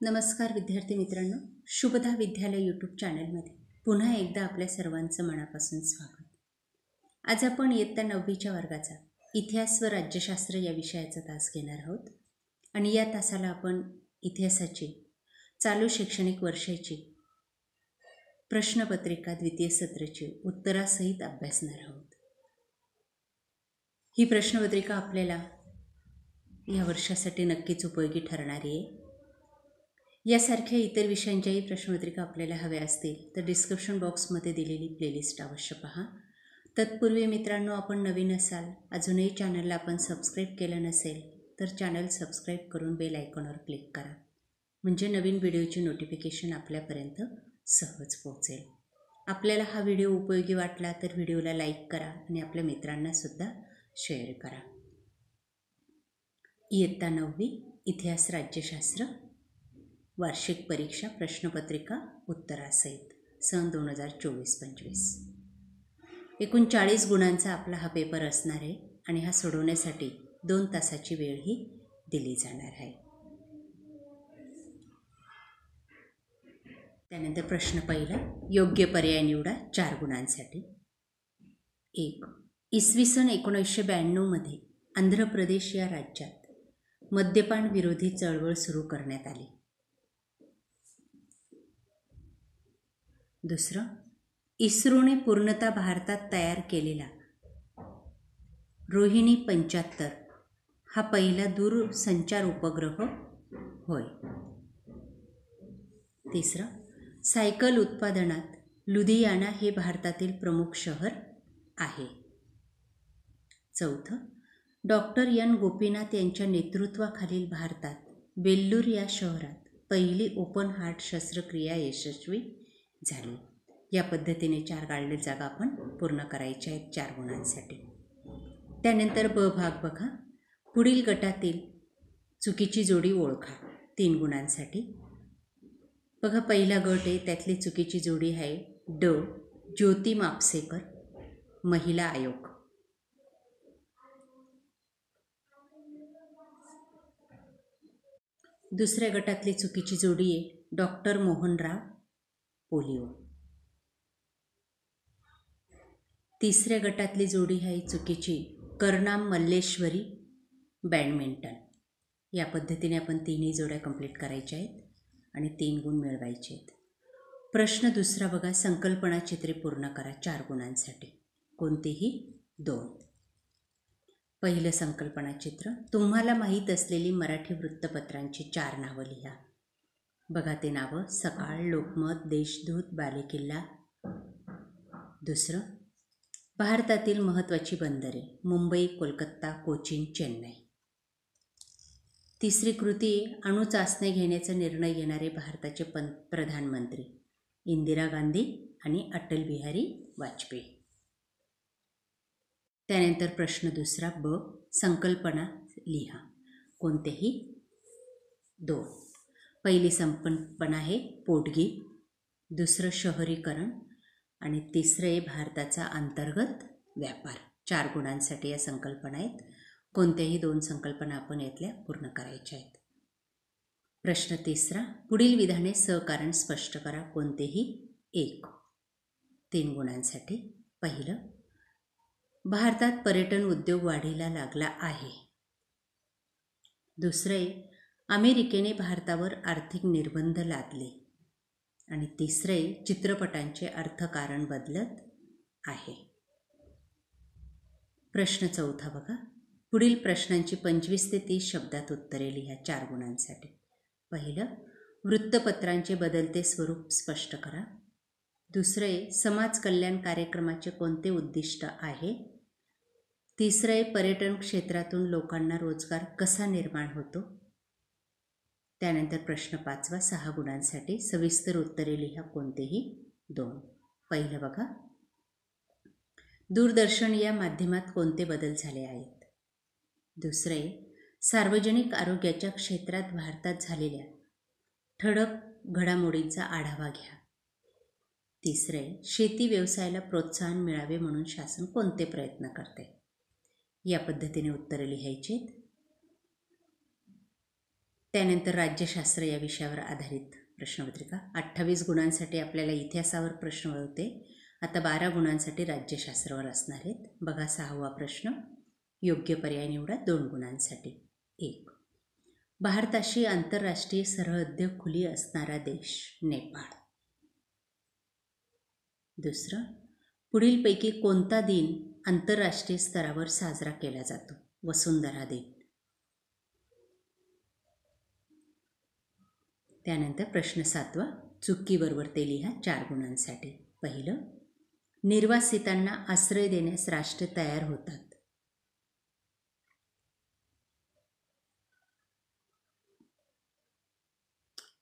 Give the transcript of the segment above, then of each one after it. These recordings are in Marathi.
नमस्कार विद्यार्थी मित्रांनो, शुभदा विद्यालय यूट्यूब चॅनलमध्ये पुन्हा एकदा आपल्या सर्वांचं मनापासून स्वागत. आज आपण इयत्ता 9वीच्या वर्गाचा इतिहास व राज्यशास्त्र या विषयाचा तास घेणार आहोत आणि या तासाला आपण इतिहासाची चालू शैक्षणिक वर्षाची प्रश्नपत्रिका द्वितीय सत्राची उत्तरासहित अभ्यासणार आहोत. ही प्रश्नपत्रिका आपल्याला या वर्षासाठी नक्कीच उपयोगी ठरणारी आहे. यासारख्या इतर विषयांच्याही प्रश्नपत्रिका आपल्याला हव्या असतील तर डिस्क्रिप्शन बॉक्समध्ये दिलेली प्लेलिस्ट अवश्य पहा. तत्पूर्वी मित्रांनो, आपण नवीन असाल, अजूनही चॅनलला आपण सबस्क्राईब केलं नसेल तर चॅनल सबस्क्राईब करून बेल आयकॉनवर क्लिक करा, म्हणजे नवीन व्हिडिओची नोटिफिकेशन आपल्यापर्यंत सहज पोहोचेल. आपल्याला हा व्हिडिओ उपयोगी वाटला तर व्हिडिओला लाईक करा आणि आपल्या मित्रांनासुद्धा शेअर करा. इयत्ता 9वी इतिहास राज्यशास्त्र वार्षिक परीक्षा प्रश्नपत्रिका उत्तरासहित सन 2024-25. एकूण 40 गुणांचा आपला हा पेपर असणार आहे आणि हा सोडवण्यासाठी 2 तासाची वेळही दिली जाणार आहे. त्यानंतर प्रश्न पहिला, योग्य पर्याय निवडा 4 गुणांसाठी. 1. इसवी सन 1992 आंध्र प्रदेश या राज्यात मद्यपान विरोधी चळवळ सुरू करण्यात आली. 2. इस्रोने पूर्णतः भारतात तयार केलेला रोहिणी 75 हा पहिला दूरसंचार उपग्रह होय. 3. सायकल उत्पादनात लुधियाना हे भारतातील प्रमुख शहर आहे. 4. डॉक्टर एन गोपीनाथ यांच्या नेतृत्वाखालील भारतात वेल्लूर या शहरात पहिली ओपन हार्ट शस्त्रक्रिया यशस्वी झाली. या पद्धतीने 4 गाळलेल्या जागा आपण पूर्ण करायच्या आहेत 4 गुणांसाठी. त्यानंतर ब भाग बघा. पुढील गटातील चुकीची जोडी ओळखा 3 गुणांसाठी. बघा, पहिला गट आहे, त्यातली चुकीची जोडी आहे ड. ज्योती मापसेकर, महिला आयोग. दुसऱ्या गटातली चुकीची जोडी आहे डॉक्टर मोहनराव, पोलिओ. तिसऱ्या गटातली जोडी आहे चुकीची करनाम मल्लेश्वरी, बॅडमिंटन. या पद्धतीने आपण 3ही जोड्या कंप्लीट करायच्या आहेत आणि 3 गुण मिळवायचे आहेत. प्रश्न दुसरा बघा, संकल्पना चित्रे पूर्ण करा 4 गुणांसाठी, कोणतेही 2. पहिलं संकल्पना चित्र, तुम्हाला माहीत असलेली मराठी वृत्तपत्रांची 4 नावं लिहा. बघा ते नावं: सकाळ, लोकमत, देशदूत, बालेकिल्ला. दुसरं, भारतातील महत्त्वाची बंदरे: मुंबई, कोलकाता, कोचीन, चेन्नई. तिसरी कृती, अणु चाचण्या घेण्याचा निर्णय घेणारे भारताचे प्रधानमंत्री: इंदिरा गांधी आणि अटल बिहारी वाजपेयी. त्यानंतर प्रश्न दुसरा ब, संकल्पना लिहा, कोणतेही 2. पहिली संकल्पना आहे पोटगी, दुसरं शहरीकरण आणि तिसरं आहे भारताचा अंतर्गत व्यापार. 4 गुणांसाठी या संकल्पना आहेत. कोणत्याही 2 संकल्पना आपण यातल्या पूर्ण करायच्या आहेत. प्रश्न तिसरा, पुढील विधाने सहकारण स्पष्ट करा, कोणतेही 1. 3 गुणांसाठी. पहिलं, भारतात पर्यटन उद्योग वाढीला लागला आहे. दुसरे, अमेरिकेने भारतावर आर्थिक निर्बंध लादले. आणि तिसरे, चित्रपटांचे अर्थकारण बदलत आहे. प्रश्न चौथा बघा, पुढील प्रश्नांची 25 ते 30 शब्दात उत्तरे लिहा 4 गुणांसाठी. पहिलं, वृत्तपत्रांचे बदलते स्वरूप स्पष्ट करा. दुसरे, समाज कल्याण कार्यक्रमाचे कोणते उद्दिष्ट आहे. तिसरे, पर्यटन क्षेत्रातून लोकांना रोजगार कसा निर्माण होतो. त्यानंतर प्रश्न 5वा 6 गुणांसाठी सविस्तर उत्तरे लिहा, कोणतेही 2. पहिलं बघा, दूरदर्शन या माध्यमात कोणते बदल झाले आहेत. दुसरे, सार्वजनिक आरोग्याच्या क्षेत्रात भारतात झालेल्या ठळक घडामोडींचा आढावा घ्या. तिसरे, शेती व्यवसायाला प्रोत्साहन मिळावे म्हणून शासन कोणते प्रयत्न करते. या पद्धतीने उत्तरे लिहायची. त्यानंतर राज्यशास्त्र या विषयावर आधारित प्रश्नपत्रिका. 28 गुणांसाठी आपल्याला इतिहासावर प्रश्न होते. आता 12 गुणांसाठी राज्यशास्त्रावर असणार आहेत. बघा 6वा प्रश्न. योग्य पर्याय निवडा 2 गुणांसाठी. 1. भारताशी आंतरराष्ट्रीय सरहद्द खुली असणारा देश नेपाळ. 2. पुढीलपैकी कोणता दिन आंतरराष्ट्रीय स्तरावर साजरा केला जातो? वसुंधरा दिन. त्यानंतर प्रश्न 7वा. चुकीबरोबर ते लिहा 4 गुणांसाठी. पहिलं, निर्वासितांना आश्रय देण्यास राष्ट्र तयार होतात.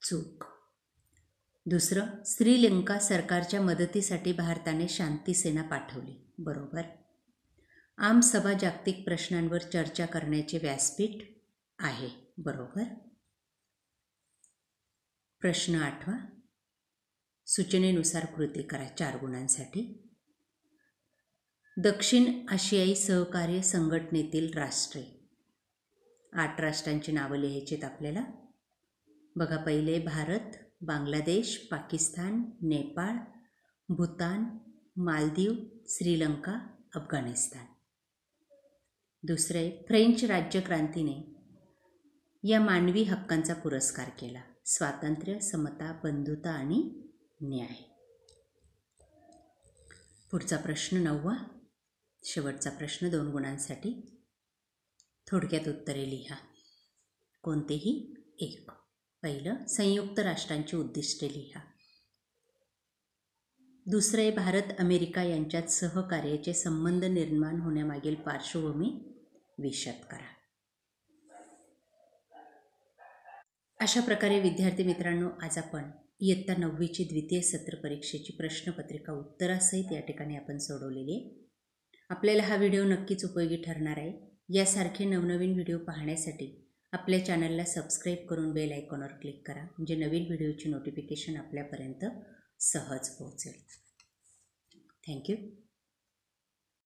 चूक. दुसरं, श्रीलंका सरकारच्या मदतीसाठी भारताने शांतीसेना पाठवली. बरोबर. आमसभा जागतिक प्रश्नांवर चर्चा करण्याचे व्यासपीठ आहे. बरोबर. प्रश्न 8वा. सूचनेनुसार कृती करा 4 गुणांसाठी. दक्षिण आशियाई सहकार्य संघटनेतील राष्ट्रे. 8 राष्ट्रांची नावं लिहायची आपल्याला. बघा, पहिले भारत, बांगलादेश, पाकिस्तान, नेपाळ, भूतान, मालदीव, श्रीलंका, अफगाणिस्तान. दुसरे, फ्रेंच राज्यक्रांतीने या मानवी हक्कांचा पुरस्कार केला. स्वातंत्र्य, समता, बंधुता आणि न्याय. पुढचा प्रश्न 9वा. शेवटचा प्रश्न 2 गुणांसाठी. थोडक्यात उत्तरे लिहा. कोणतेही एक. पहिलं, संयुक्त राष्ट्रांची उद्दिष्टे लिहा. दुसरे, भारत अमेरिका यांच्यात सहकार्याचे संबंध निर्माण होण्यामागील पार्श्वभूमी विशद करा. अशा प्रकारे विद्यार्थी मित्रांनो, आज आपण इयत्ता 9वीची द्वितीय सत्र परीक्षेची प्रश्नपत्रिका उत्तरासहित या ठिकाणी आपण सोडवलेली आहे. आपल्याला हा व्हिडिओ नक्कीच उपयोगी ठरणार आहे. यासारखे नवनवीन व्हिडिओ पाहण्यासाठी आपल्या चॅनलला सबस्क्राईब करून बेल आयकॉनवर क्लिक करा, म्हणजे नवीन व्हिडिओची नोटिफिकेशन आपल्यापर्यंत सहज पोहोचेल. थँक्यू.